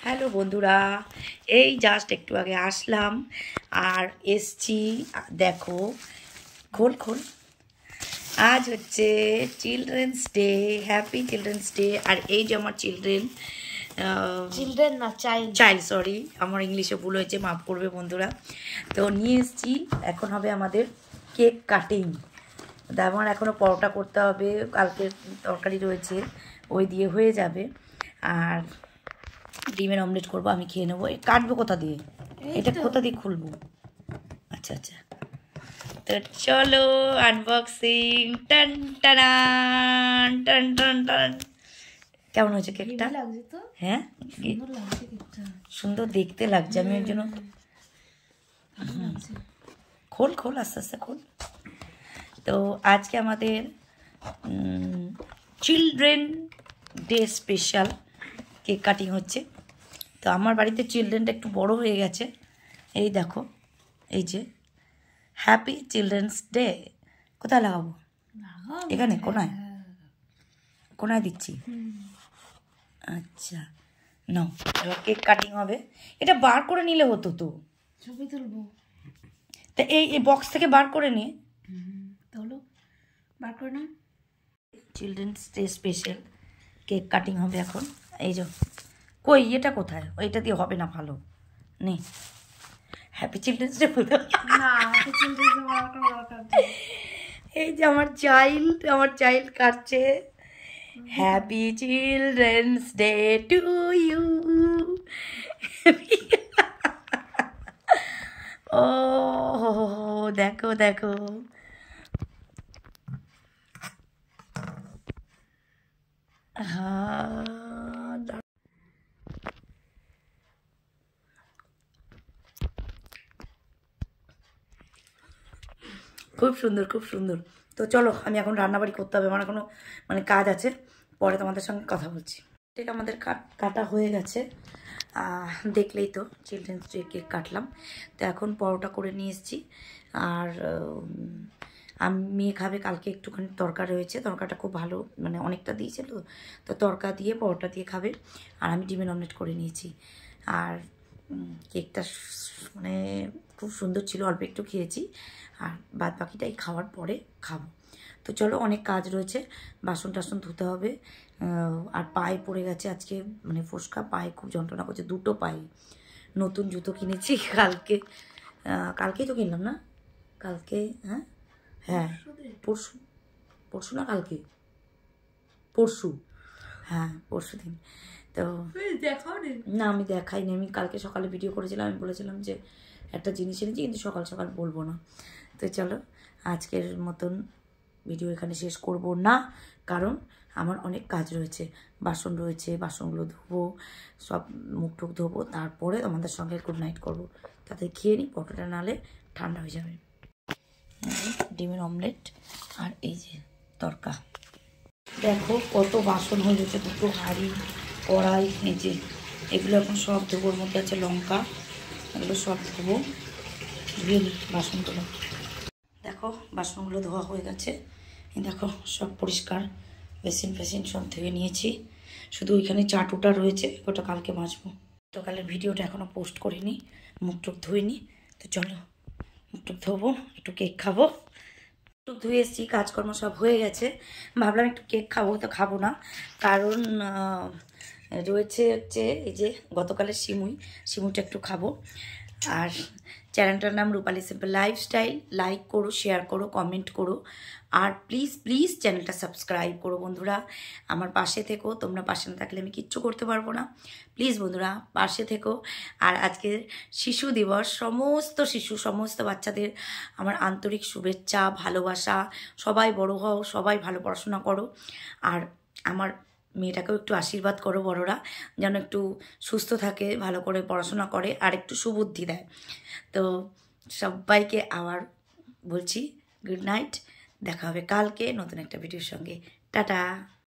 Hello বন্ধুরা, এই just একটু আগে আসলাম আর এসছি। দেখো, খোল খোল। আজ হচ্ছে children's day, happy children's day. আর এই যে আমার চিলড্রেন না চাইল্ড, সরি আমার ইংলিশে ভুল হয়েছে, মাফ করবে বন্ধুরা। তো নিয়ে এসছি, এখন হবে আমাদের কেক কাটিং। আমার এখনও পরোটা করতে হবে, কালকের তরকারি রয়েছে, ওই দিয়ে হয়ে যাবে। আর ডিমের অমলেট করবো, আমি খেয়ে নেবো। কাটবো কোথা দিয়ে, এটা কোথা দিয়ে খুলবো? আচ্ছা আচ্ছা, তো চলো আনবক্সিং। টান টান টান টান টান। কেমন হয়েছে কেকটা? হ্যাঁ, সুন্দর দেখতে লাগছে। আমি ওই জন্য খোল খোল, আস্তে আস্তে খোল। তো আজকে আমাদের children day special cake cutting হচ্ছে। তো আমার বাড়িতে চিলড্রেনটা একটু বড় হয়ে গেছে। এই দেখো, এই যে হ্যাপি চিলড্রেন্স ডে। কোথায় লাগাবো? এখানে কোনায়, কোনায় দিচ্ছি। আচ্ছা নাও, এবার কেক কাটিং হবে। এটা বার করে নিলে হতো তো, ছবি তুলবো। তা এই বক্স থেকে বার করে নিয়ে তোলো, বার করে না। Children's day special cake cutting হবে এখন। এই যে কই, এটা কোথায়? ওইটা দিয়ে হবে না, ভালো নেই। হ্যাপি চিলড্রেন্স ডে বলতে না, হ্যাপি চিলড্রেন্স ডে। এই যে আমার চাইল্ড কাটছে। Happy children's day to you. ও দেখো দেখো, হ্যাঁ খুব সুন্দর খুব সুন্দর। তো চলো, আমি এখন রান্নাবাড়ি করতে হবে, আমার এখনো কাজ আছে, পরে তোমাদের সঙ্গে কথা বলছি। ঠিক, আমাদের কাটা হয়ে গেছে, দেখলেই তো চিলড্রেন্স ডে কেক কাটলাম। তো এখন পরোটা করে নিয়ে এসেছি। আর আমি মেয়ে খাবে, কালকে একটুখানি তরকা রয়েছে, তরকাটা খুব ভালো, অনেকটা দিয়েছিল, তো তরকা দিয়ে পরোটা দিয়ে খাবে। আর আমি ডিমের অমলেট করে নিয়েছি। আর কেকটা খুব সুন্দর ছিল, অল্প একটু খেয়েছি, আর বাদ বাকিটাই খাওয়ার পরে খাবো। তো চলো, অনেক কাজ রয়েছে, বাসন টাসন ধুতে হবে। আর পায়ে পড়ে গেছে আজকে, ফোসকা, পায়ে খুব যন্ত্রণা করছে, দুটো পায়ে। নতুন জুতো কিনেছি কালকেই তো কিনলাম না, কালকে, হ্যাঁ হ্যাঁ পরশু না কালকে, পরশু, হ্যাঁ পরশু দিন। তো না, আমি দেখাইনি, আমি কালকে সকালে ভিডিও করেছিলাম, আমি বলেছিলাম যে একটা জিনিস এনেছি, কিন্তু সকাল সকাল বলবো না। তো চলো, আজকের মতন ভিডিও এখানে শেষ করব না, কারণ আমার অনেক কাজ রয়েছে, বাসন রয়েছে, বাসনগুলো ধোবো, সব মুখ টুক ধোবো, তারপরে তোমাদের সঙ্গে গুড নাইট করবো। তাতে খেয়ে নিই, পটোটা নালে ঠান্ডা হয়ে যাবে। ডিমের অমলেট আর এই যে তরকা। দেখো কত বাসন হয়ে গেছে, দুটো হাঁড়ি, কড়াই, এই যে এগুলো এখন সব ধোবোর মধ্যে আছে, লঙ্কা, এগুলো সব ধোবো, ধুয়ে নিই বাসনগুলো। দেখো বাসনগুলো ধোয়া হয়ে গেছে, দেখো সব পরিষ্কার, বেসিন ফেসিন সব ধুয়ে নিয়েছি, শুধু ওইখানে চাটুটা রয়েছে, ওটা কালকে মাজবো। তো কালের ভিডিওটা এখনও পোস্ট করিনি, মুখ টুক ধুইনি। তো চলো মুখ টুক ধোবো, একটু কেক খাবো। টুক ধুয়ে এসেছি, কাজকর্ম সব হয়ে গেছে, ভাবলাম একটু কেক খাবো, তো খাবো না, কারণ রয়েছে হচ্ছে এই যে গতকালের সিমুইটা একটু খাবো। আর চ্যানেলটার নাম রূপালী সিম্পল লাইফস্টাইল। লাইক করো, শেয়ার করো, কমেন্ট করো, আর প্লিজ প্লিজ চ্যানেলটা সাবস্ক্রাইব করো বন্ধুরা। আমার পাশে থেকো, তোমরা পাশে না থাকলে আমি কিচ্ছু করতে পারবো না। প্লিজ বন্ধুরা পাশে থেকো। আর আজকে শিশু দিবস, সমস্ত সমস্ত বাচ্চাদের আমার আন্তরিক শুভেচ্ছা, ভালোবাসা। সবাই বড় হও, সবাই ভালো পড়াশোনা করো, আর আমার মেয়েটাকেও একটু আশীর্বাদ করো বড়রা, যেন একটু সুস্থ থাকে, ভালো করে পড়াশোনা করে, আর একটু সুবুদ্ধি দেয়। তো সবাইকে আবার বলছি গুড নাইট, দেখা হবে কালকে নতুন একটা ভিডিওর সঙ্গে। টাটা।